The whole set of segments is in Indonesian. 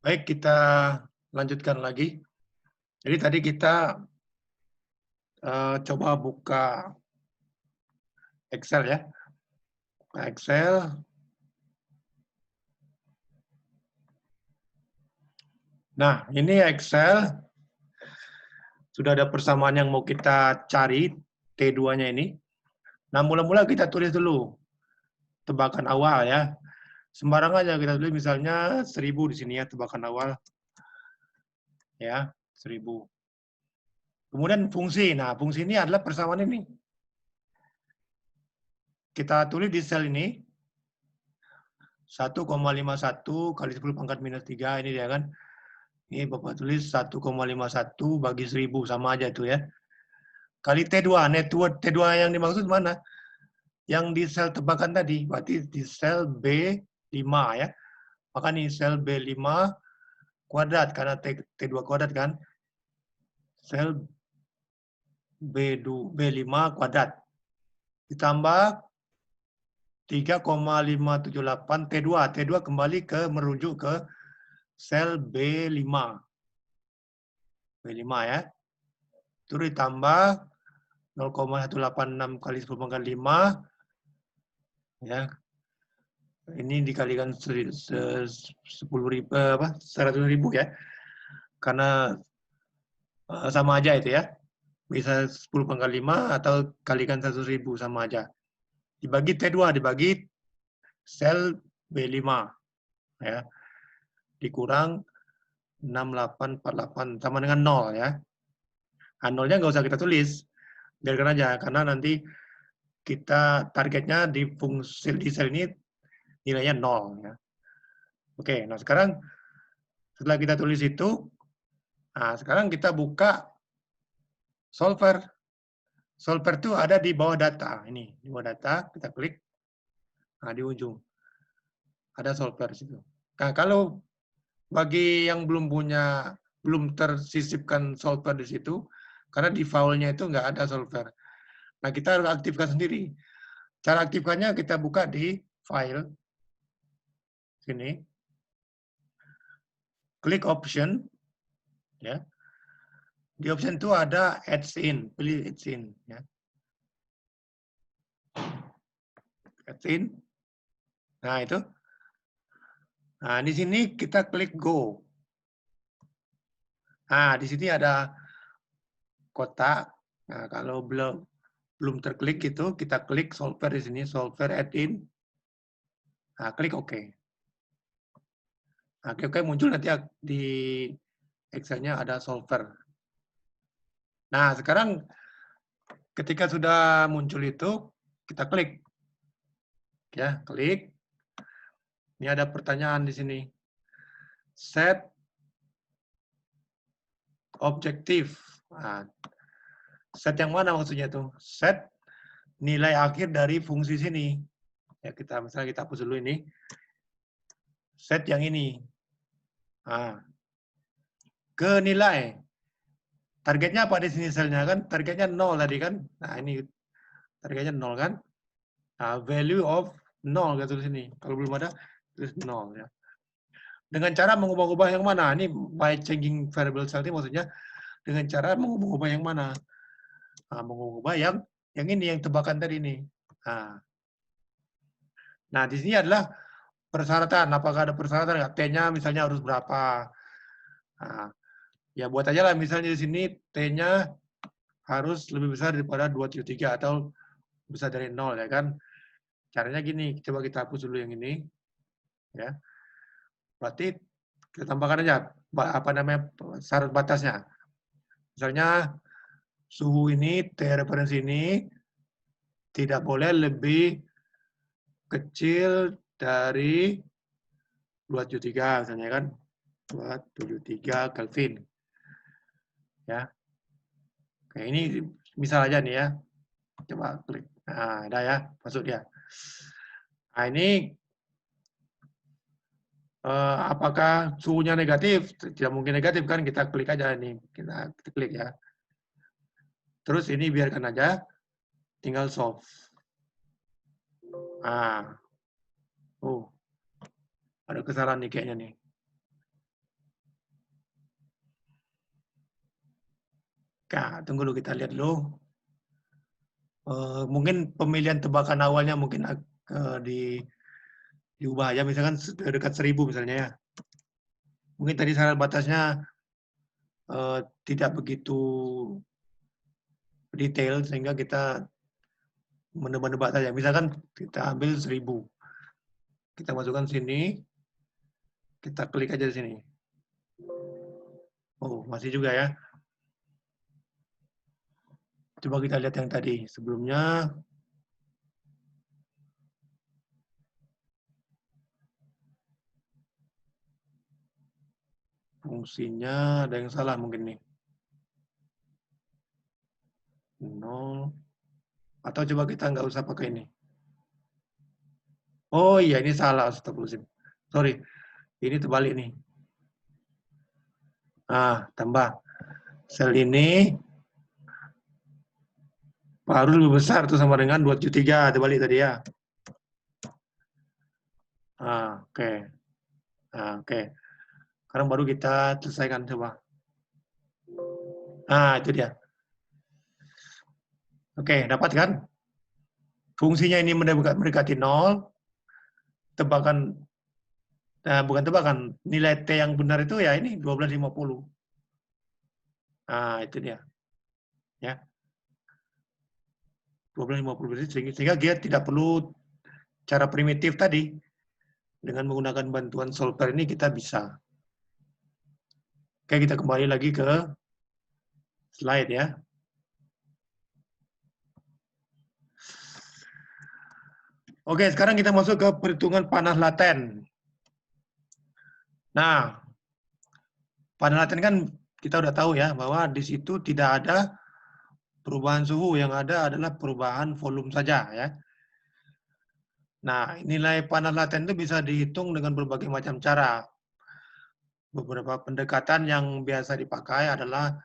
Baik, kita lanjutkan lagi. Jadi tadi kita coba buka Excel ya. Buka Excel. Nah, ini Excel. Sudah ada persamaan yang mau kita cari, T2-nya ini. Nah, mula-mula kita tulis dulu tebakan awal ya. Sembarang aja kita tulis misalnya 1000 di sini ya, tebakan awal. Ya, 1000. Kemudian fungsi. Nah, fungsi ini adalah persamaan ini. Kita tulis di sel ini. 1,51 kali 10 pangkat minus 3, ini dia kan. Ini Bapak tulis 1,51 bagi 1000, sama aja itu ya. Kali T2, network T2 yang dimaksud mana? Yang di sel tebakan tadi, berarti di sel B5 ya. Maka nih sel B5 kuadrat, karena T2 kuadrat kan. Sel B5 kuadrat. Ditambah 3,578 T2. T2 kembali ke merujuk ke sel B5. B5 ya. Terus ditambah 0,186 kali 10 pangkat 5 ya. Ini dikalikan 100.000 ya. Karena sama aja itu ya. Bisa 10 pangkat 5 atau kalikan 100.000 sama aja. Dibagi T2, dibagi sel B5 ya. Dikurang 6848 sama dengan 0 ya. Nah, 0-nya nggak usah kita tulis. Biarkan aja, karena nanti kita targetnya di fungsi di sel ini nilainya 0 ya. Oke, nah sekarang setelah kita tulis itu, nah sekarang kita buka solver. Solver itu ada di bawah data. Ini, di bawah data, kita klik. Nah, di ujung. Ada solver di situ. Nah, kalau bagi yang belum tersisipkan solver di situ, karena di file-nya itu nggak ada solver. Nah, kita harus aktifkan sendiri. Cara aktifkannya kita buka di file. Sini. Klik option. Ya. Di option itu ada adds in. Pilih adds in. Ya. Adds in. Nah, itu. Nah, di sini kita klik go. Nah, di sini ada kotak. Nah, kalau belum terklik itu, kita klik solver di sini, solver add-in. Nah, klik OK. Nah, klik OK muncul nanti di Excel-nya ada solver. Nah, sekarang ketika sudah muncul itu, kita klik. Ya, klik. Ini ada pertanyaan di sini. Set objektif. Nah, set yang mana maksudnya tuh? Set nilai akhir dari fungsi sini. Ya, misalnya kita hapus dulu ini. Set yang ini. Nah, ke nilai. Targetnya apa di sini selnya kan? Targetnya 0 tadi kan? Nah, ini targetnya 0 kan? Nah, value of 0 kita tulis sini. Kalau belum ada, tulis 0 ya. Dengan cara mengubah-ubah yang mana? Ini by changing variable cell ini maksudnya dengan cara mengubah-ubah yang mana? Nah, mengubah yang ini, yang tebakan tadi ini. Nah, di sini adalah persyaratan. Apakah ada persyaratan nggak? T-nya misalnya harus berapa? Nah, ya buat aja lah misalnya di sini T-nya harus lebih besar daripada 273 atau besar dari 0 ya kan. Caranya gini, coba kita hapus dulu yang ini. Ya. Berarti kita tambahkan aja apa namanya syarat batasnya. Misalnya suhu ini, T referensi ini tidak boleh lebih kecil dari 273 misalnya kan. 273 Kelvin. Ya. Oke, ini misal aja nih ya. Coba klik. Nah, ada ya, masuk dia. Nah, ini apakah suhunya negatif? Tidak mungkin negatif kan, kita klik aja nih. Kita klik ya. Terus ini biarkan aja, tinggal solve. Nah, oh, ada kesalahan nih kayaknya nih. Nah, tunggu dulu kita lihat dulu. Mungkin pemilihan tebakan awalnya mungkin diubah ya, misalkan dekat 1000 misalnya ya. Mungkin tadi syarat batasnya tidak begitu detail sehingga kita menebak-nebak saja. Misalkan kita ambil 1000. Kita masukkan sini, kita klik aja di sini. Oh, masih juga ya. Coba kita lihat yang tadi. Sebelumnya, fungsinya ada yang salah mungkin nih. 0. Atau coba kita nggak usah pakai ini. Oh iya, ini salah. Astagfirullahaladzim. Sorry, ini terbalik nih. Nah, tambah. Sel ini baru lebih besar tuh sama dengan 273. Terbalik tadi ya. Oke. Oke. Sekarang baru kita selesaikan coba. Nah, itu dia. Oke, dapat kan? Fungsinya ini mendekati 0. Tebakan, bukan tebakan, nilai T yang benar itu ya ini 1250. Nah, itu dia. Ya. 1250 sehingga dia tidak perlu cara primitif tadi. Dengan menggunakan bantuan solver ini kita bisa. Oke, kita kembali lagi ke slide ya. Oke, sekarang kita masuk ke perhitungan panas laten. Nah, panas laten kan kita udah tahu ya, bahwa di situ tidak ada perubahan suhu, yang ada adalah perubahan volume saja ya. Nah, nilai panas laten itu bisa dihitung dengan berbagai macam cara. Beberapa pendekatan yang biasa dipakai adalah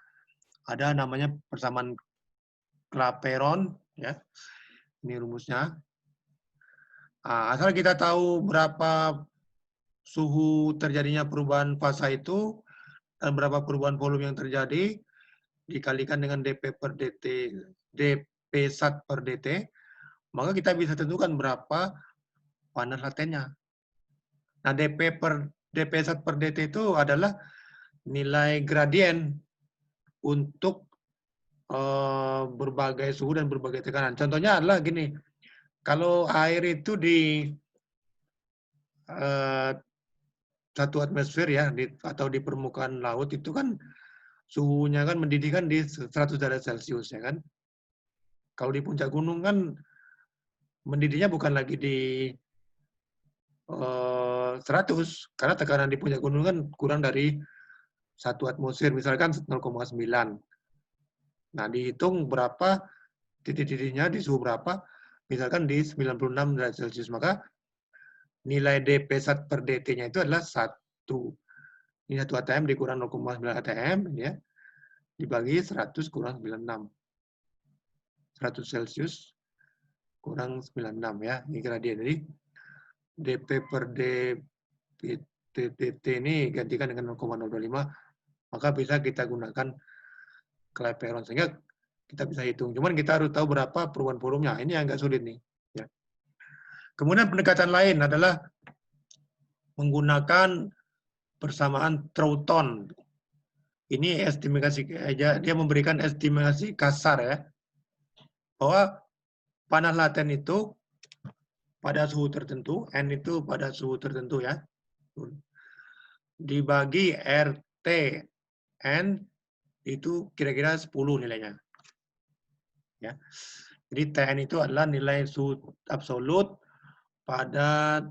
ada namanya persamaan Clapeyron ya. Ini rumusnya. Asal kita tahu berapa suhu terjadinya perubahan fasa itu dan berapa perubahan volume yang terjadi dikalikan dengan dP per dt, dP sat per dt, maka kita bisa tentukan berapa panas latennya. Nah, dP sat per dt itu adalah nilai gradien untuk berbagai suhu dan berbagai tekanan. Contohnya adalah gini, kalau air itu di 1 atmosfer ya, atau di permukaan laut itu kan suhunya kan mendidih kan di 100 derajat Celcius ya kan. Kalau di puncak gunung kan mendidihnya bukan lagi di 100, karena tekanan di puncak gunung kan kurang dari 1 atmosfer, misalkan 0,9. Nah, dihitung berapa titik-titiknya di suhu berapa, misalkan di 96 derajat Celcius, maka nilai dP sat per dt-nya itu adalah 1. Ini 1 atm dikurang 0,9 atm, ya, dibagi 100 kurang 96. 100 Celcius kurang 96 ya, ini gradien. Jadi dP per dt ini gantikan dengan 0,025, maka bisa kita gunakan Clapeyron sehingga kita bisa hitung. Cuman kita harus tahu berapa perubahan volumenya. Ini agak sulit nih. Ya. Kemudian pendekatan lain adalah menggunakan persamaan Troughton. Ini estimasi aja, dia memberikan estimasi kasar ya, bahwa panas laten itu pada suhu tertentu, N itu pada suhu tertentu ya, dibagi RT N itu kira-kira 10 nilainya. Ya. Jadi Tn itu adalah nilai suhu absolut pada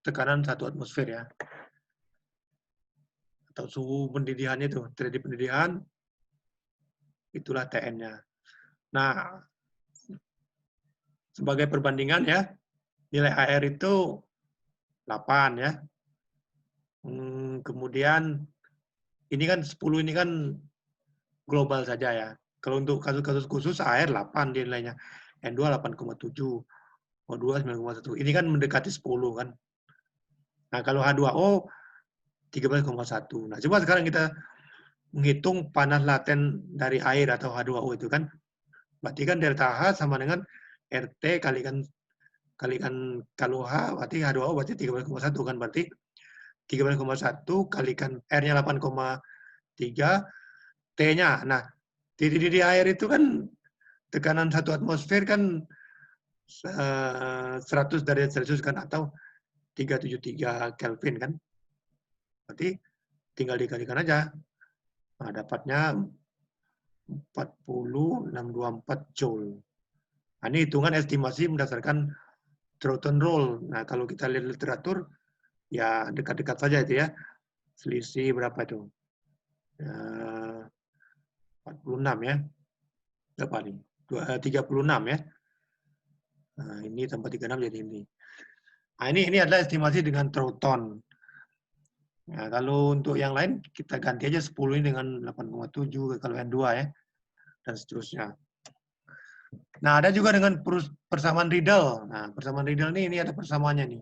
tekanan 1 atmosfer ya. Atau suhu pendidihannya itu, terjadi pendidihan, itulah Tn-nya. Nah, sebagai perbandingan ya, nilai AR itu 8 ya. Kemudian ini kan 10 ini kan global saja ya. Kalau untuk kasus-kasus khusus AR 8 nilainya. N2 8,7. O2 9,1. Ini kan mendekati 10 kan. Nah, kalau H2O 13,1. Nah, coba sekarang kita menghitung panas laten dari air atau H2O itu kan. Berarti kan delta H sama dengan RT kalikan kalau H berarti H2O berarti 13,1 kan, berarti 13,1 kalikan R-nya 8,3, T-nya. Nah, di air itu kan tekanan 1 atmosfer kan 100 derajat Celcius kan, atau 373 Kelvin kan. Berarti tinggal dikalikan aja. Nah, dapatnya 40,624 Joule. Nah, ini hitungan estimasi berdasarkan Troughton Rule. Nah, kalau kita lihat literatur, ya dekat-dekat saja itu ya. Selisih berapa itu? 46 ya. Berapa nih? 36 ya. Nah, ini tambah 36 jadi ini. Nah, ini adalah estimasi dengan Troughton. Nah, kalau untuk yang lain kita ganti aja 10 ini dengan 8,7 kalau yang 2 ya. Dan seterusnya. Nah, ada juga dengan persamaan Riedel. Nah, persamaan Riedel ini ada persamaannya nih.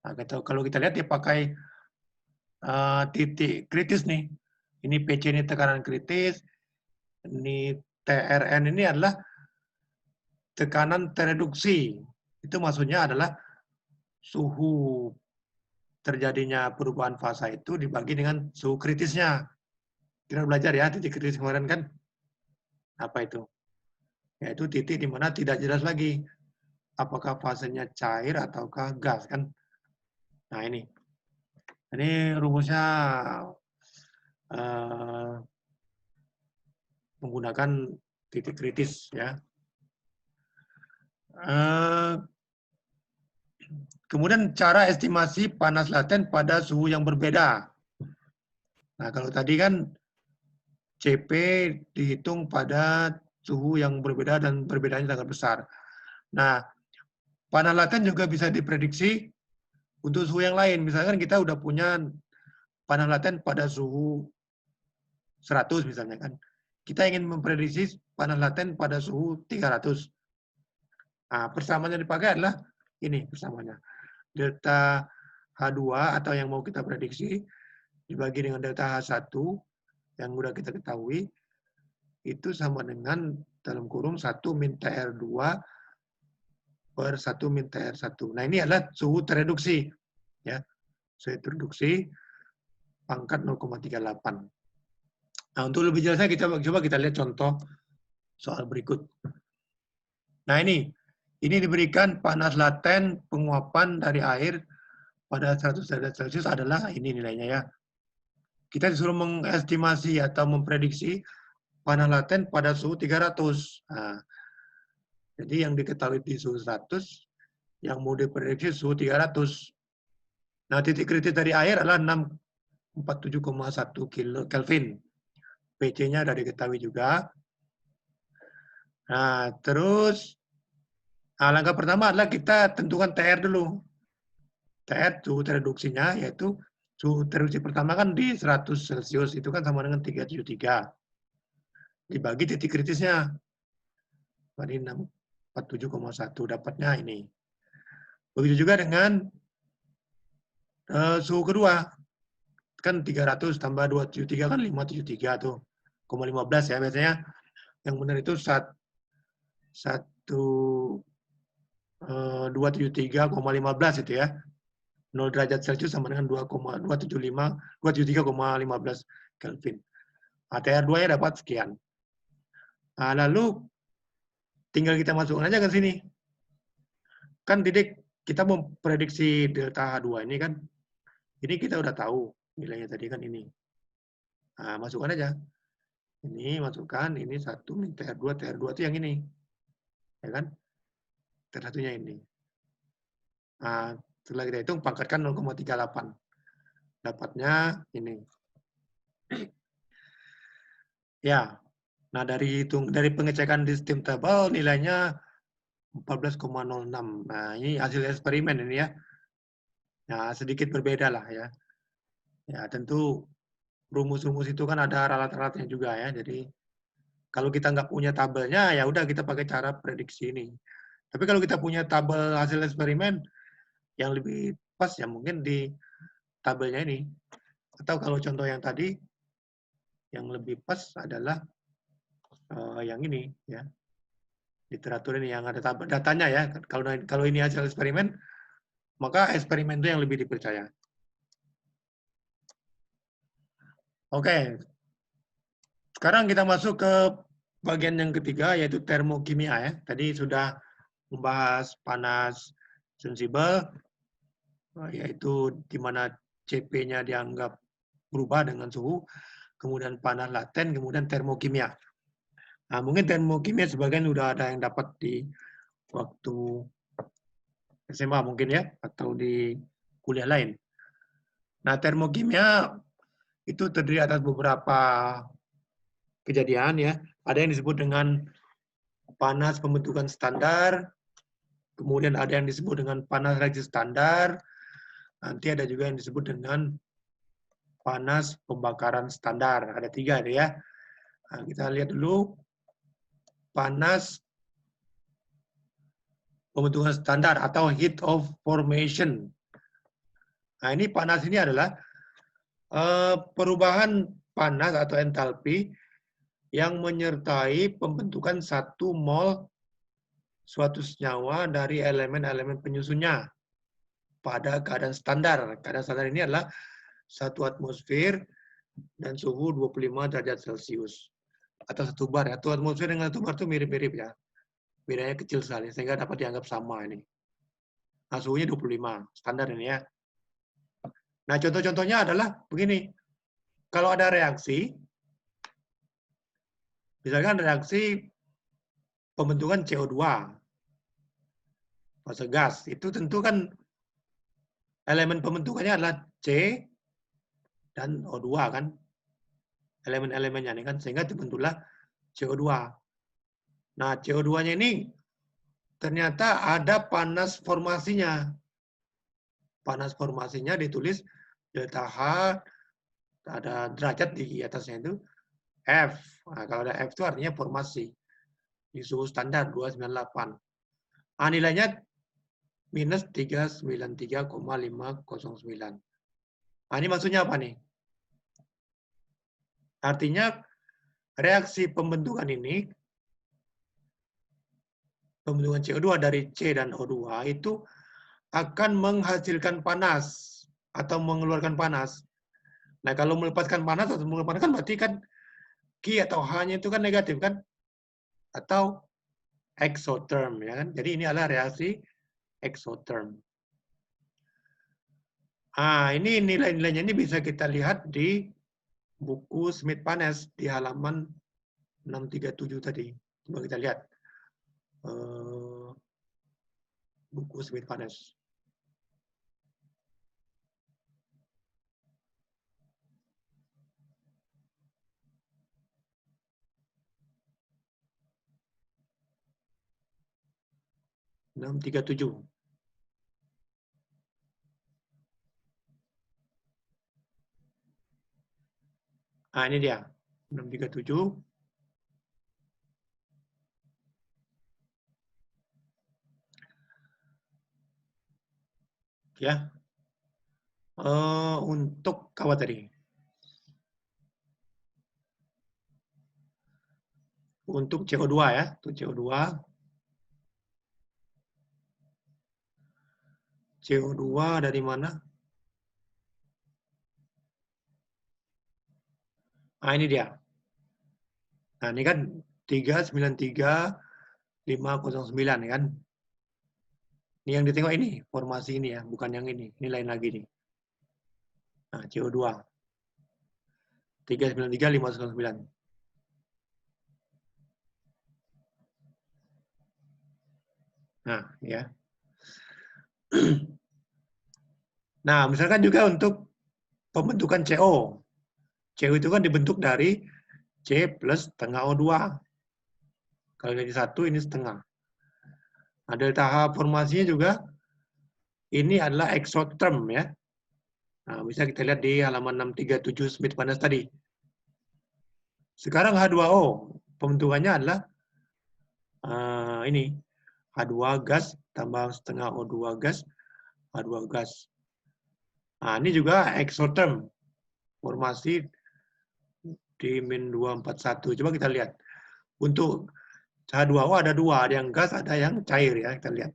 Nah, kalau kita lihat dia pakai titik kritis nih. Ini PC ini tekanan kritis. Ini TRN ini adalah tekanan tereduksi. Itu maksudnya adalah suhu terjadinya perubahan fasa itu dibagi dengan suhu kritisnya. Kita belajar ya, titik kritis kemarin kan. Apa itu? Yaitu titik di mana tidak jelas lagi apakah fasenya cair ataukah gas kan. Nah, ini rumusnya menggunakan titik kritis ya. Kemudian cara estimasi panas laten pada suhu yang berbeda. Nah, kalau tadi kan CP dihitung pada suhu yang berbeda dan perbedaannya sangat besar. Nah, panas laten juga bisa diprediksi untuk suhu yang lain. Misalkan kita udah punya panas laten pada suhu 100 misalnya kan. Kita ingin memprediksi panas laten pada suhu 300. Nah, persamaan yang dipakai adalah ini persamaannya. Delta H2 atau yang mau kita prediksi dibagi dengan delta H1 yang mudah kita ketahui itu sama dengan dalam kurung 1 min TR2 per 1 min TR1. Nah, ini adalah suhu tereduksi. Ya, suhu tereduksi pangkat 0,38. Nah, untuk lebih jelasnya coba kita lihat contoh soal berikut. Nah, ini diberikan panas laten penguapan dari air pada 100 derajat Celcius adalah ini nilainya ya. Kita disuruh mengestimasi atau memprediksi panas laten pada suhu 300. Nah, jadi yang diketahui di suhu 100, yang mau diprediksi suhu 300. Nah, titik kritis dari air adalah 647,1 Kelvin. PC-nya sudah diketahui juga. Nah, terus langkah pertama adalah kita tentukan TR dulu. TR suhu tereduksinya, yaitu suhu tereduksi pertama kan di 100 Celcius, itu kan sama dengan 373. Dibagi titik kritisnya. Berarti 647,1, dapatnya ini. Begitu juga dengan suhu kedua. Kan 300 tambah 273 kan 573 tuh. 0,15 ya biasanya. Yang benar itu 273,15 itu ya. 0 derajat Celcius sama dengan 2,273,15 Kelvin. TR2-nya dapat sekian. Nah, lalu tinggal kita masukkan aja ke sini. Kan titik kita memprediksi delta H2 ini kan. Ini kita udah tahu nilainya tadi kan ini. Nah, masukkan aja. Ini masukkan, ini 1 min TR2, TR2 itu yang ini. Ya kan? TR1-nya ini. Nah, setelah kita hitung, pangkatkan 0,38. Dapatnya ini. Ya, nah dari pengecekan di Steam Table nilainya 14,06. Nah, ini hasil eksperimen ini ya. Nah, sedikit berbeda lah ya. Ya, tentu rumus-rumus itu kan ada ralat-ralatnya juga ya. Jadi kalau kita nggak punya tabelnya, ya udah kita pakai cara prediksi ini. Tapi kalau kita punya tabel hasil eksperimen yang lebih pas ya mungkin di tabelnya ini. Atau kalau contoh yang tadi, Yang lebih pas adalah yang ini, ya. Literatur ini yang ada datanya ya. Kalau ini hasil eksperimen, maka eksperimen itu yang lebih dipercaya. Oke. Sekarang kita masuk ke bagian yang ketiga, yaitu termokimia ya. Tadi sudah membahas panas sensibel, yaitu di mana CP-nya dianggap berubah dengan suhu, kemudian panas laten, kemudian termokimia. Nah, mungkin termokimia sebagian sudah ada yang dapat di waktu SMA mungkin ya, atau di kuliah lain. Nah, termokimia itu terdiri atas beberapa kejadian ya. Ada yang disebut dengan panas pembentukan standar, kemudian ada yang disebut dengan panas reaksi standar, nanti ada juga yang disebut dengan panas pembakaran standar. Ada 3 ya. Nah, kita lihat dulu panas pembentukan standar atau heat of formation. Nah, ini panas ini adalah perubahan panas atau entalpi yang menyertai pembentukan 1 mol suatu senyawa dari elemen-elemen penyusunnya pada keadaan standar. Keadaan standar ini adalah 1 atmosfer dan suhu 25 derajat Celcius. Atau 1 bar. 1 atmosfer dengan 1 bar itu mirip-mirip ya. Bedanya kecil sekali, sehingga dapat dianggap sama ini. Nah, suhunya 25, standar ini ya. Nah, contoh-contohnya adalah begini. Kalau ada reaksi, misalkan reaksi pembentukan CO2, fase gas, itu tentu kan elemen pembentukannya adalah C dan O2 kan. Elemen-elemennya ini kan, sehingga dibentuklah CO2. Nah, CO2-nya ini ternyata ada panas formasinya. Panas formasinya ditulis delta H, ada derajat di atasnya itu F. Nah, kalau ada F itu artinya formasi. Di suhu standar 298. Nah, nilainya minus 393,509. Nah, ini maksudnya apa nih? Artinya reaksi pembentukan ini, pembentukan CO2 dari C dan O2 itu akan menghasilkan panas atau mengeluarkan panas. Nah, kalau melepaskan panas atau mengeluarkan berarti kan Q atau H-nya itu kan negatif kan? Atau exotherm ya kan? Jadi ini adalah reaksi exotherm. Ah, ini nilai-nilainya ini bisa kita lihat di buku Smith-Panes di halaman 637 tadi. Coba kita lihat. Buku Smith-Panes. Enam tiga tujuh. Nah, ini dia. 637. Ya. Untuk apa tadi? Untuk CO2 ya. Untuk CO2. CO2 dari mana? Nah, ini dia. Nah, ini kan 393,509 kan. Ini yang ditengok ini, formasi ini ya, bukan yang ini. Ini lain lagi nih. Nah, CO2. 393,509. Nah, ya. Nah, misalkan juga untuk pembentukan CO. CO itu kan dibentuk dari C plus setengah O2. Kalau jadi 1, ini setengah. Nah, delta H formasinya juga, ini adalah exotherm ya. Nah, bisa kita lihat di halaman 637 Smith-Panes tadi. Sekarang H2O, pembentukannya adalah ini. H2 gas tambah setengah O2 gas, H2 gas. Nah, ini juga exotherm. Formasi di min 241. Coba kita lihat. Untuk H2O ada dua, ada yang gas, ada yang cair ya. Kita lihat.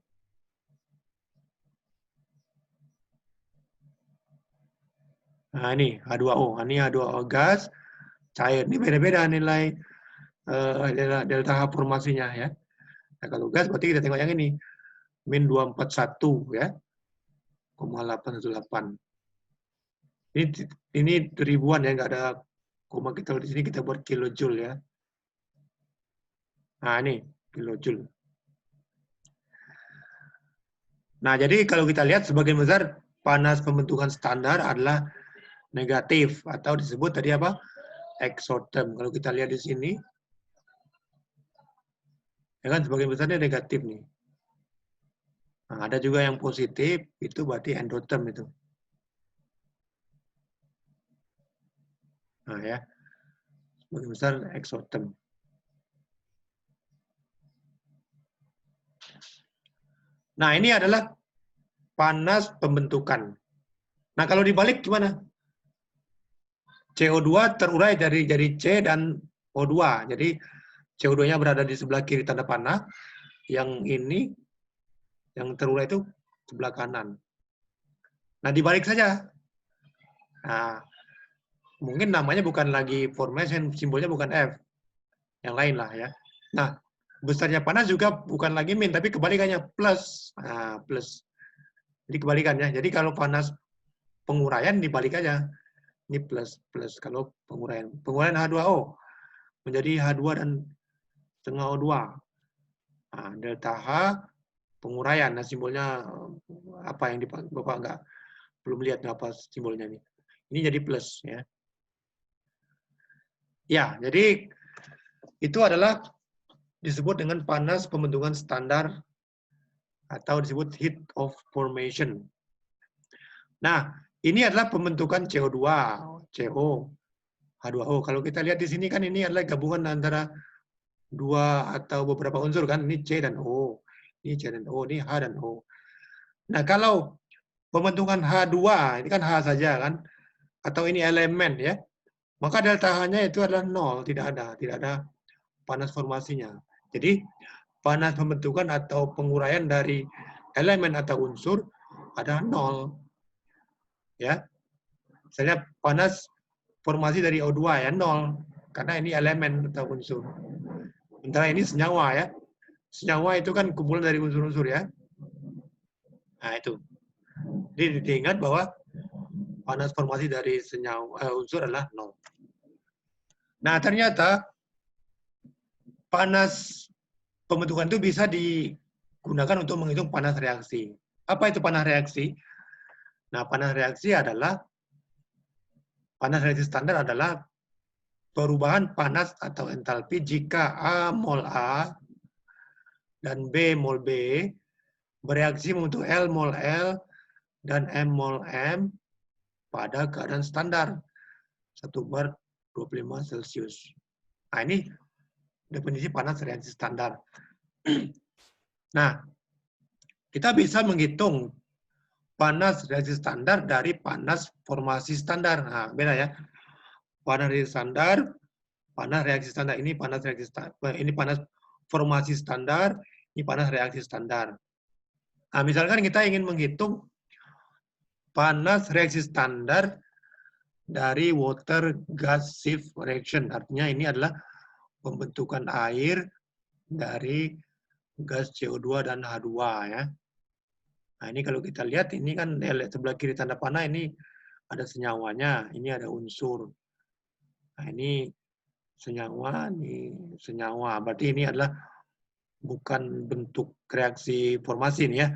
Nah ini H2O, ini H2O gas, cair. Ini beda-beda nilai delta H formasinya ya. Nah kalau gas berarti kita tengok yang ini, min 241 ya, 0,818. Ini ribuan ya, nggak ada koma kita di sini, kita buat kilojoule ya. Nah ini kilojoule. Nah jadi kalau kita lihat sebagian besar panas pembentukan standar adalah negatif atau disebut tadi apa? Exotherm. Kalau kita lihat di sini, ya kan sebagian besarnya negatif nih. Nah, ada juga yang positif, itu berarti endotherm itu. Nah ya, sebagian besar exotherm. Nah ini adalah panas pembentukan. Nah kalau dibalik gimana? CO2 terurai dari C dan O2. Jadi CO2-nya berada di sebelah kiri tanda panah. Yang ini, yang terurai itu sebelah kanan. Nah dibalik saja. Nah, mungkin namanya bukan lagi formation, simbolnya bukan F. Yang lain lah ya. Nah, besarnya panas juga bukan lagi min, tapi kebalikannya plus. Nah, plus. Jadi kebalikannya. Jadi kalau panas penguraian dibalik aja. Ini plus plus kalau penguraian. Penguraian H2O menjadi H2 dan setengah O2. Nah, delta H penguraian. Nah, simbolnya apa yang Bapak nggak belum lihat apa simbolnya ini. Ini jadi plus ya. Ya, jadi itu adalah disebut dengan panas pembentukan standar atau disebut heat of formation. Nah, ini adalah pembentukan CO2, CO, H2O. Kalau kita lihat di sini kan ini adalah gabungan antara dua atau beberapa unsur kan. Ini C dan O. Ini C dan O, ini H dan O. Nah, kalau pembentukan H2, ini kan H saja kan, atau ini elemen ya, maka delta H-nya itu adalah 0, tidak ada panas formasinya. Jadi, panas pembentukan atau penguraian dari elemen atau unsur adalah 0. Ya. Misalnya panas formasi dari O2 ya 0, karena ini elemen atau unsur. Sementara ini senyawa ya. Senyawa itu kan kumpulan dari unsur-unsur ya. Nah itu. Jadi diingat bahwa panas formasi dari senyawa unsur adalah 0. Nah ternyata panas pembentukan itu bisa digunakan untuk menghitung panas reaksi. Apa itu panas reaksi? Nah panas reaksi standar adalah perubahan panas atau entalpi jika A mol A dan B mol B bereaksi membentuk L mol L dan M mol M pada keadaan standar 1 bar 25 Celcius. Nah ini definisi panas reaksi standar. Nah, kita bisa menghitung panas reaksi standar dari panas formasi standar. Nah, beda ya. Panas reaksi standar, panas reaksi standar. Ini panas reaksi standar. Ini panas formasi standar, ini panas reaksi standar. Nah, misalkan kita ingin menghitung panas reaksi standar dari water gas shift reaction. Artinya ini adalah pembentukan air dari gas CO2 dan H2 ya. Nah, ini kalau kita lihat ini kan sebelah kiri tanda panah ini ada senyawanya, ini ada unsur. Nah, ini senyawa, ini senyawa. Berarti ini adalah bukan bentuk reaksi formasi ini ya.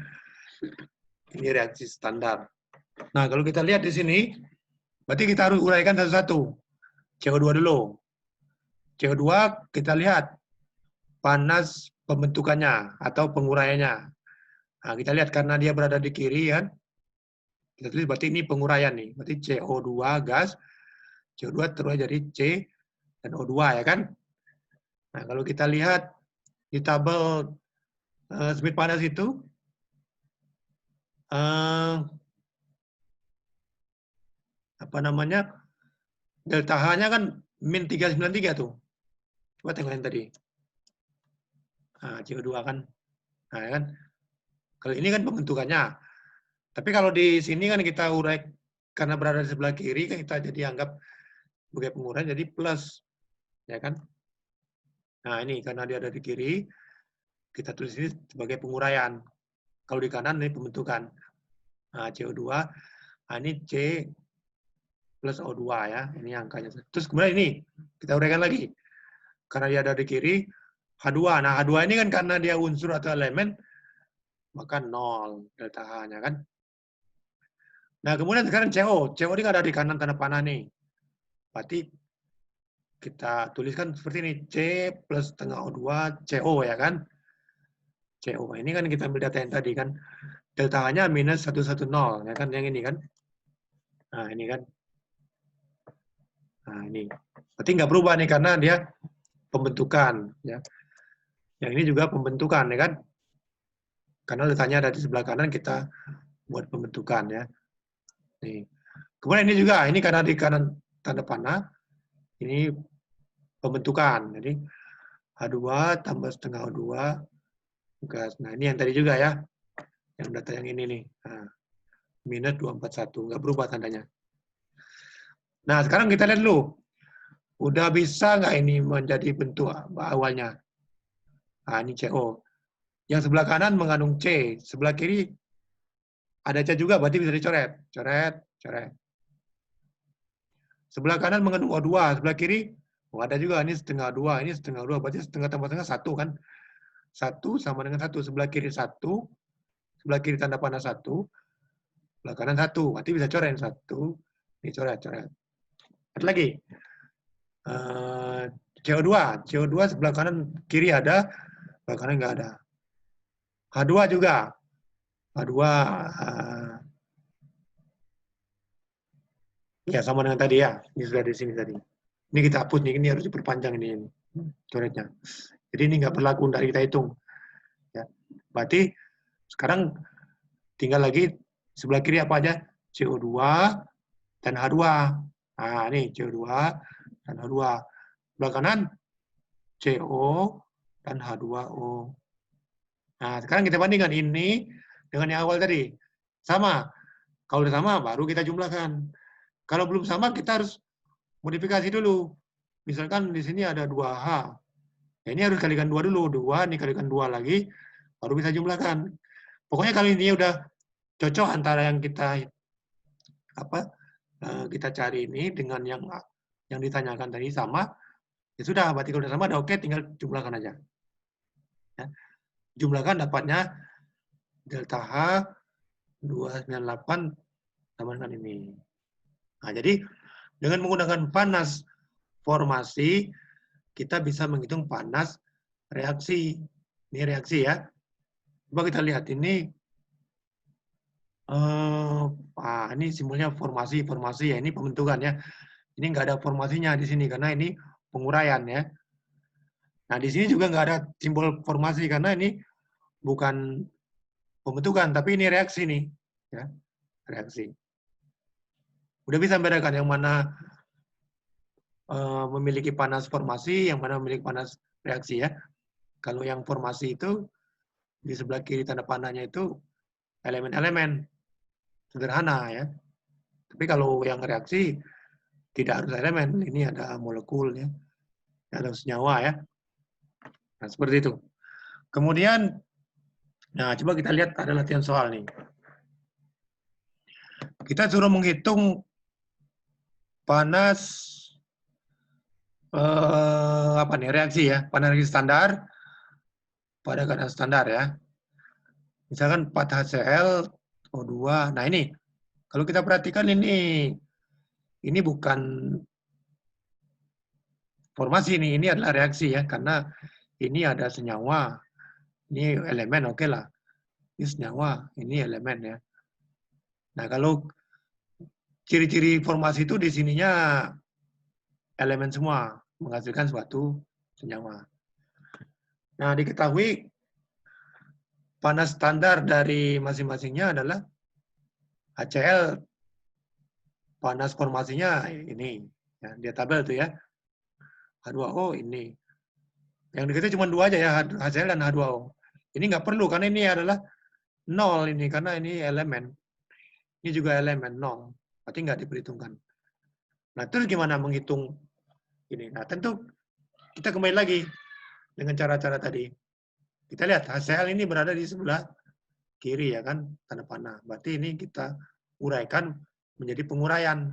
Ini reaksi standar. Nah, kalau kita lihat di sini, berarti kita harus uraikan satu-satu. CO2 dulu. CO2 kita lihat panas pembentukannya atau penguraiannya. Nah, kita lihat karena dia berada di kiri kan. Kita tulis berarti ini penguraian nih. Berarti CO2 gas, CO2 terurai jadi C dan O2 ya kan. Nah, kalau kita lihat di tabel Smith panas itu apa namanya? Delta H-nya kan min 393 tuh. Coba tengok yang tadi. Nah, CO2 kan. Nah, kan. Kalau ini kan pembentukannya. Tapi kalau di sini kan kita urai karena berada di sebelah kiri kan kita jadi anggap sebagai penguraian jadi plus, ya kan? Nah ini karena dia ada di kiri, kita tulis ini sebagai penguraian. Kalau di kanan ini pembentukan. Nah CO2, nah ini C plus O2 ya, ini angkanya. Terus kemudian ini kita uraikan lagi, karena dia ada di kiri H2. Nah H2 ini kan karena dia unsur atau elemen, maka 0 delta H-nya kan. Nah, kemudian sekarang CO. CO ini ada di kanan tanda panah nih. Berarti kita tuliskan seperti ini. C plus setengah O2 CO ya kan. CO. Ini kan kita ambil data yang tadi kan. Delta H-nya minus 110 ya kan. Yang ini kan. Nah, ini kan. Nah, ini. Berarti nggak berubah nih karena dia pembentukan. Ya. Yang ini juga pembentukan ya kan. Karena letaknya ada di sebelah kanan kita buat pembentukan ya. Nih. Kemudian ini juga, ini karena di kanan tanda panah, ini pembentukan. Jadi H2 tambah setengah O2 gas. Nah ini yang tadi juga ya, yang data yang ini nih. Nah, minus 241, nggak berubah tandanya. Nah sekarang kita lihat dulu, udah bisa nggak ini menjadi bentuk awalnya? Nah ini CO. Yang sebelah kanan mengandung C, sebelah kiri ada C juga, berarti bisa dicoret. Coret, coret. Sebelah kanan mengandung O2, sebelah kiri ada juga, ini setengah 2, ini setengah 2, berarti setengah tambah setengah 1 kan. 1 sama dengan 1, sebelah kiri 1, sebelah kiri tanda panah 1, sebelah kanan 1, berarti bisa coret 1, ini coret, coret. Ada lagi, CO2, CO2 sebelah kanan kiri ada, sebelah kanan nggak ada. H2 juga, H2, ya sama dengan tadi ya, ini sudah di sini tadi. Ini kita hapus nih, ini harus diperpanjang ini coretnya. Jadi ini nggak berlaku, dari kita hitung. Ya. Berarti sekarang tinggal lagi sebelah kiri apa aja? CO2 dan H2. Nah, ini CO2 dan H2. Sebelah kanan CO dan H2O. Nah, sekarang kita bandingkan ini dengan yang awal tadi. Sama. Kalau udah sama, baru kita jumlahkan. Kalau belum sama, kita harus modifikasi dulu. Misalkan di sini ada 2H. Ya, ini harus kalikan 2 dulu. 2, ini kalikan 2 lagi, baru bisa jumlahkan. Pokoknya kalau ini udah cocok antara yang kita cari ini dengan yang ditanyakan tadi sama, ya sudah, berarti kalau sudah sama, udah oke, tinggal jumlahkan aja. Ya. Jumlahkan dapatnya delta H 298 sama dengan ini. Nah, jadi dengan menggunakan panas formasi, kita bisa menghitung panas reaksi. Ini reaksi ya. Coba kita lihat ini. Ini simbolnya formasi ya. Ini pembentukan ya. Ini nggak ada formasinya di sini karena ini penguraian ya. Nah di sini juga nggak ada simbol formasi karena ini bukan pembentukan, tapi ini reaksi nih, ya reaksi. Udah bisa membedakan yang mana memiliki panas formasi, yang mana memiliki panas reaksi ya. Kalau yang formasi itu di sebelah kiri tanda panahnya itu elemen-elemen sederhana ya. Tapi kalau yang reaksi tidak harus elemen, ini ada molekul ya, ada senyawa ya. Nah seperti itu. Kemudian, nah coba kita lihat ada latihan soal nih. Kita suruh menghitung panas reaksi ya, panas reaksi standar pada keadaan standar ya. Misalkan 4 HCl O2. Nah ini kalau kita perhatikan ini bukan formasi ini adalah reaksi ya, karena ini ada senyawa. Ini elemen oke lah. Ini senyawa, ini elemen ya. Nah, kalau ciri-ciri formasi itu di sininya elemen semua menghasilkan suatu senyawa. Nah, diketahui panas standar dari masing-masingnya adalah HCl, panas formasinya ini. Ya, dia tabel itu ya. H2O ini. Yang dikasih cuma 2 aja ya, HCl dan H2O. Ini nggak perlu, karena ini adalah 0 ini, karena ini elemen. Ini juga elemen, 0. Berarti nggak diperhitungkan. Nah, terus gimana menghitung ini? Nah, tentu kita kembali lagi dengan cara-cara tadi. Kita lihat, HCl ini berada di sebelah kiri, ya kan, tanda panah. Berarti ini kita uraikan menjadi penguraian.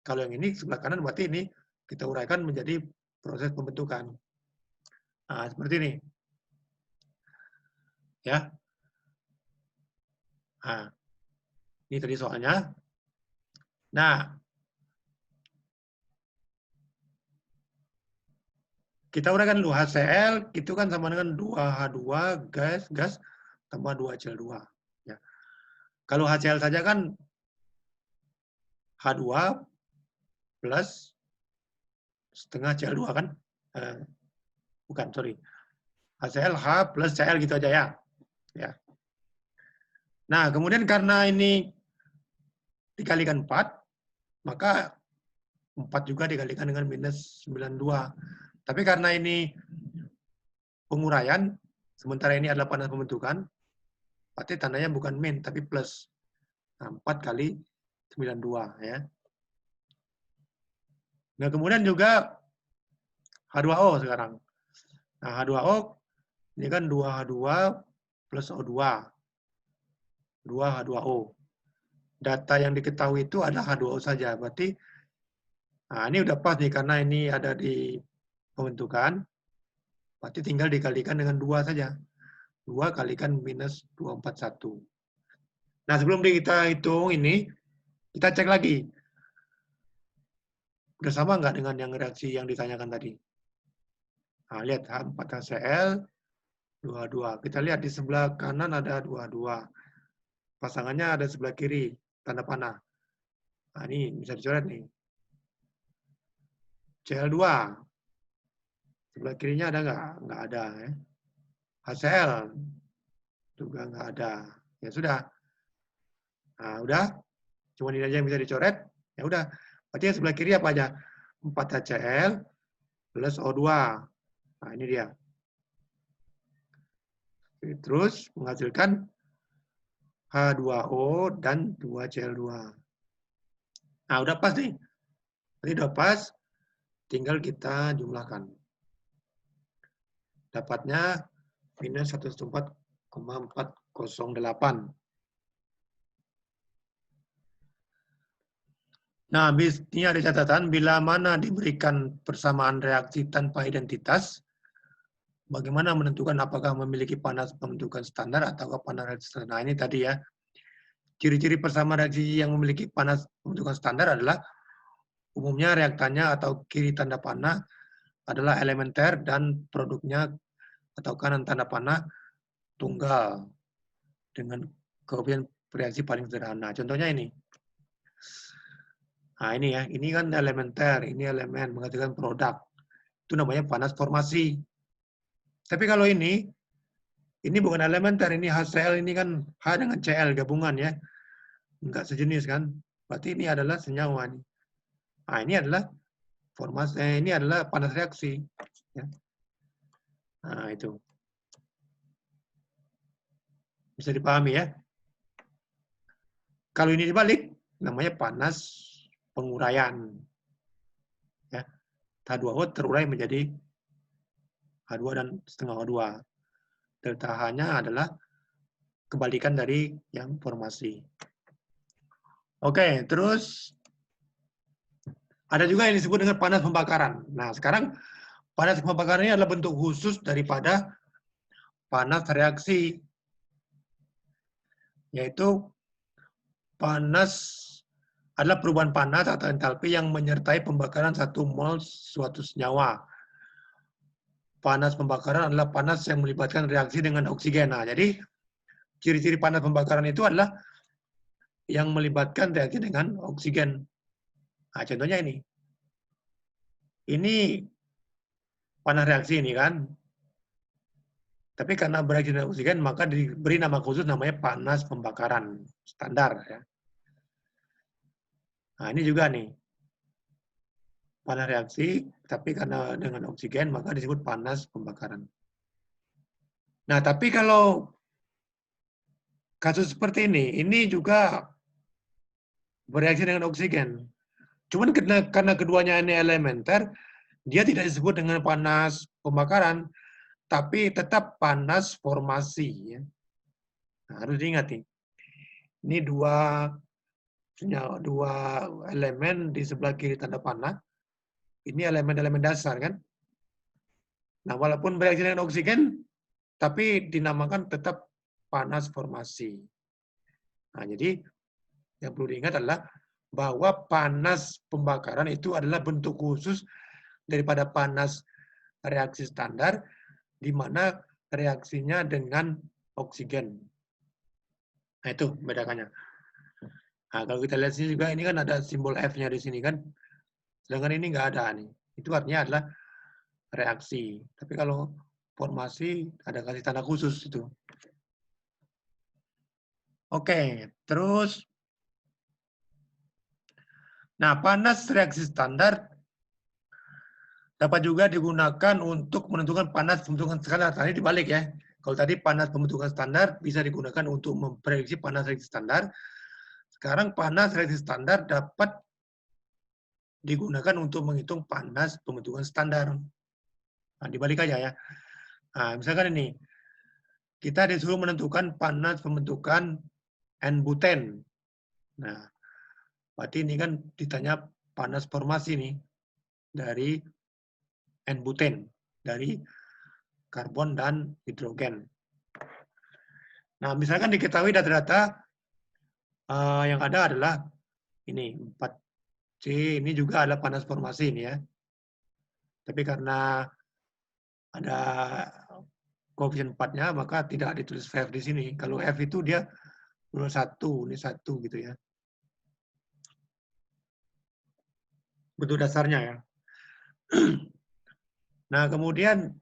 Kalau yang ini sebelah kanan, berarti ini kita uraikan menjadi proses pembentukan. Nah, seperti ini. Ya. Nah, ini tadi soalnya. Nah, kita uraikan dulu. HCl itu kan sama dengan 2H2 gas tambah 2Cl2. Ya. Kalau HCl saja kan H2 plus setengah Cl2 kan? Bukan, sorry. HCl H plus Cl gitu aja ya. Ya. Nah, kemudian karena ini dikalikan 4, maka 4 juga dikalikan dengan minus 92. Tapi karena ini penguraian, sementara ini adalah panas pembentukan, berarti tandanya bukan min, tapi plus. Nah, 4 kali 92. Ya. Nah, kemudian juga H2O sekarang. Nah, H2O ini kan 2H2 plus O2. 2H2O. Data yang diketahui itu ada H2O saja. Berarti, nah ini udah pas nih, karena ini ada di pembentukan. Berarti tinggal dikalikan dengan 2 saja. 2 kalikan minus 241. Nah, sebelum kita hitung ini, kita cek lagi. Udah sama nggak dengan yang reaksi yang ditanyakan tadi? Nah, lihat H4HCl, 2H2. Kita lihat di sebelah kanan ada 2H2. Pasangannya ada sebelah kiri, tanda panah. Nah, ini bisa dicoret nih. Cl2. Sebelah kirinya ada nggak? Nggak ada. Ya. HCl juga nggak ada. Ya sudah. Nah, udah. Cuma ini aja yang bisa dicoret. Ya udah. Berarti yang sebelah kiri apa aja? 4HCl plus O2. Nah, ini dia. Terus menghasilkan H2O dan 2Cl2. Nah, udah pas nih. Jadi udah pas. Tinggal kita jumlahkan. Dapatnya minus 114,408. Nah, ini ada catatan, bila mana diberikan persamaan reaksi tanpa identitas, bagaimana menentukan apakah memiliki panas pembentukan standar atau panas reaksi standar. Nah, ini tadi ya. Ciri-ciri persamaan reaksi yang memiliki panas pembentukan standar adalah umumnya reaktannya atau kiri tanda panah adalah elementer dan produknya atau kanan tanda panah tunggal dengan koefisien reaksi paling sederhana. Contohnya ini. Nah, ini ya. Ini kan elementer, ini elemen menghasilkan produk. Itu namanya panas formasi. Tapi kalau ini bukan elementer, ini HCl, ini kan H dengan Cl gabungan ya. Enggak sejenis kan. Berarti ini adalah senyawa nih. Nah, ini adalah formasi, ini adalah panas reaksi. Ya. Nah, itu. Bisa dipahami ya. Kalau ini dibalik, namanya panas penguraian. Ya. H2O terurai menjadi H2 dan setengah O2. Delta H-nya adalah kebalikan dari yang formasi. Oke, terus ada juga yang disebut dengan panas pembakaran. Nah, sekarang panas pembakaran ini adalah bentuk khusus daripada panas reaksi, yaitu panas adalah perubahan panas atau entalpi yang menyertai pembakaran 1 mol suatu senyawa. Panas pembakaran adalah panas yang melibatkan reaksi dengan oksigen. Nah, jadi ciri-ciri panas pembakaran itu adalah yang melibatkan reaksi dengan oksigen. Nah, contohnya ini. Ini panas reaksi ini kan. Tapi karena bereaksi dengan oksigen, maka diberi nama khusus namanya panas pembakaran standar. Ya. Nah, ini juga nih. panas reaksi, tapi karena dengan oksigen maka disebut panas pembakaran. Nah, tapi kalau kasus seperti ini juga bereaksi dengan oksigen. Cuman karena keduanya ini elementer, dia tidak disebut dengan panas pembakaran, tapi tetap panas formasi. Ya. Nah, harus diingat nih. Ini dua elemen di sebelah kiri tanda panah. Ini elemen-elemen dasar kan. Nah, walaupun bereaksi dengan oksigen, tapi dinamakan tetap panas formasi. Nah, jadi yang perlu diingat adalah bahwa panas pembakaran itu adalah bentuk khusus daripada panas reaksi standar, di mana reaksinya dengan oksigen. Nah, itu bedakannya. Nah, kalau kita lihat sini juga, ini kan ada simbol F-nya di sini kan. Sedangkan ini nggak ada nih. Itu artinya adalah reaksi. Tapi kalau formasi ada kasih tanda khusus itu. Oke, terus. Nah, panas reaksi standar dapat juga digunakan untuk menentukan panas pembentukan standar. Tadi dibalik ya. Kalau tadi panas pembentukan standar bisa digunakan untuk memprediksi panas reaksi standar. Sekarang panas reaksi standar dapat digunakan untuk menghitung panas pembentukan standar. Nah, dibalik aja ya. Nah, misalkan ini, kita disuruh menentukan panas pembentukan N-buten. Nah, berarti ini kan ditanya panas formasi nih dari N-buten, dari karbon dan hidrogen. Nah, misalkan diketahui data-data yang ada adalah ini 4C, ini juga adalah panas formasi ini ya. Tapi karena ada koefisien 4-nya, maka tidak ditulis VF di sini. Kalau F itu dia 1, ini 1 gitu ya. Bentuk dasarnya ya. Nah, kemudian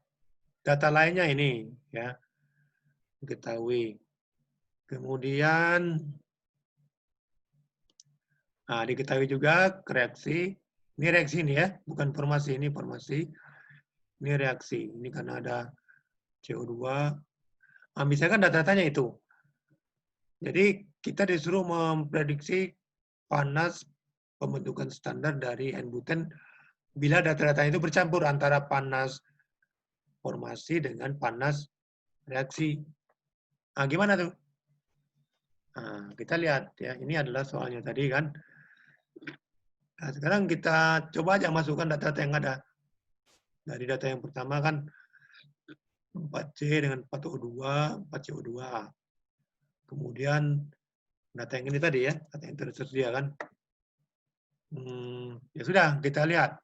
data lainnya ini ya. Diketahui. Kemudian diketahui juga reaksi. Ini reaksi ini ya, bukan formasi, ini formasi. Ini reaksi. Ini karena ada CO2. Nah, misalkan data-datanya itu. Jadi kita disuruh memprediksi panas pembentukan standar dari N-buten bila data-data itu bercampur antara panas formasi dengan panas reaksi. Nah, gimana tuh? Nah, kita lihat ya, ini adalah soalnya tadi kan. Nah, sekarang kita coba aja masukkan data-data yang ada. Dari data yang pertama kan 4C dengan 4O2, 4CO2. Kemudian data yang ini tadi ya, data yang tersedia kan. Ya sudah, kita lihat.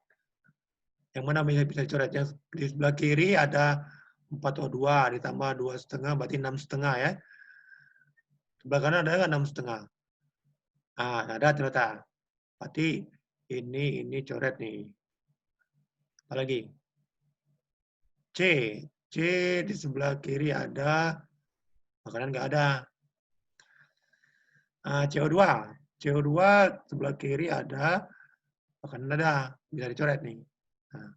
Yang mana bisa dicoret. Yang di sebelah kiri ada 4O2 ditambah 2,5 berarti 6,5 ya. Sebelah kanan ada nggak 6,5? Nah, ada ternyata. Berarti ini coret nih. Apalagi? C. C di sebelah kiri ada, makanan nggak ada. CO2. CO2 sebelah kiri ada, makanan ada. Bisa dicoret nih. Nah,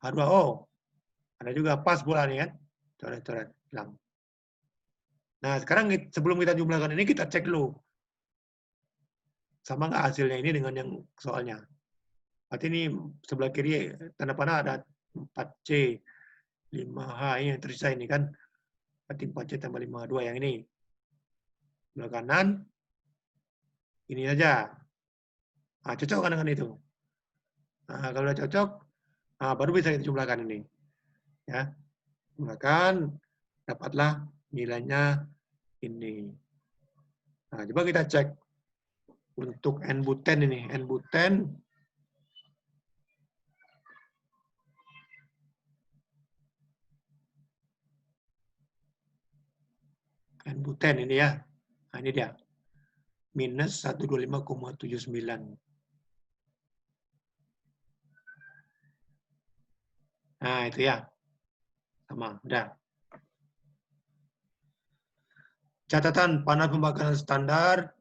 H2O. Ada juga pas bola nih kan. Coret-coret. Hilang. Nah, sekarang sebelum kita jumlahkan ini, kita cek dulu. Sama nggak hasilnya ini dengan yang soalnya. Berarti ini sebelah kiri tanda panah ada 4C, 5H, ini yang tersisa ini kan. Berarti 4C tambah 5H2 yang ini. Sebelah kanan, ini aja. Nah, cocok kan dengan itu. Nah, kalau udah cocok, baru bisa kita jumlahkan ini. Ya, jumlahkan, dapatlah nilainya ini. Nah, coba kita cek untuk N-buten ini. N-buten ini ya. Nah, ini dia. Minus 125,79. Nah, itu ya. Sama, udah. Catatan panas pembakaran standar,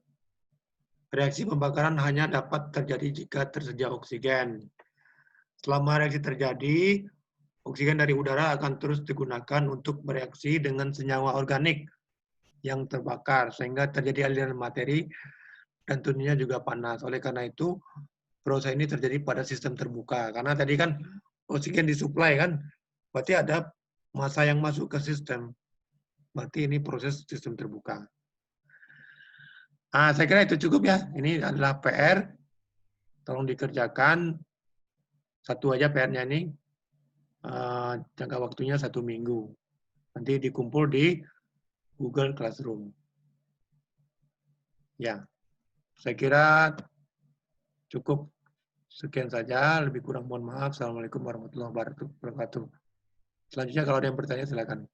reaksi pembakaran hanya dapat terjadi jika tersedia oksigen. Selama reaksi terjadi, oksigen dari udara akan terus digunakan untuk bereaksi dengan senyawa organik yang terbakar, sehingga terjadi aliran materi dan tentunya juga panas. Oleh karena itu, proses ini terjadi pada sistem terbuka. Karena tadi kan oksigen disuplai kan, berarti ada massa yang masuk ke sistem. Berarti ini proses sistem terbuka. Saya kira itu cukup ya. Ini adalah PR. Tolong dikerjakan. Satu aja PR-nya ini. Jangka waktunya 1 minggu. Nanti dikumpul di Google Classroom. Ya, saya kira cukup sekian saja. Lebih kurang mohon maaf. Assalamualaikum warahmatullahi wabarakatuh. Selanjutnya kalau ada yang bertanya silakan.